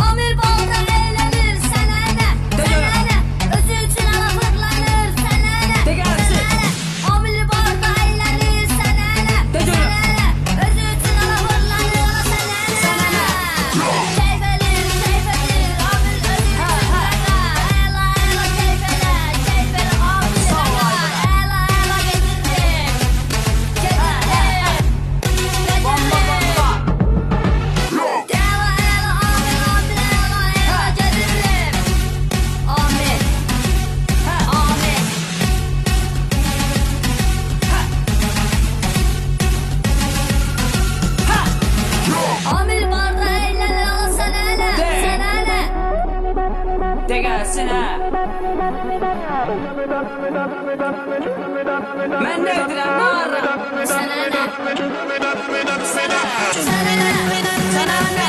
Amir baldan eğlenir sana ne? Sana ne? Özü için ala fırlanır sana ne? Sana ne? Amir baldan eğlenir sana ne? Sana ne? Özü için ala fırlanır sana ne? Keyfelir keyfelir amir özü için bırakar. Ela ela keyfeler keyfeler amir bırakar. Ela ela getirdim. Amir barda eğlenir ala sana ne? Sana ne? De gelsin ha. Ben de öldüren bağırırım. Sana ne? Sana ne? Sana ne?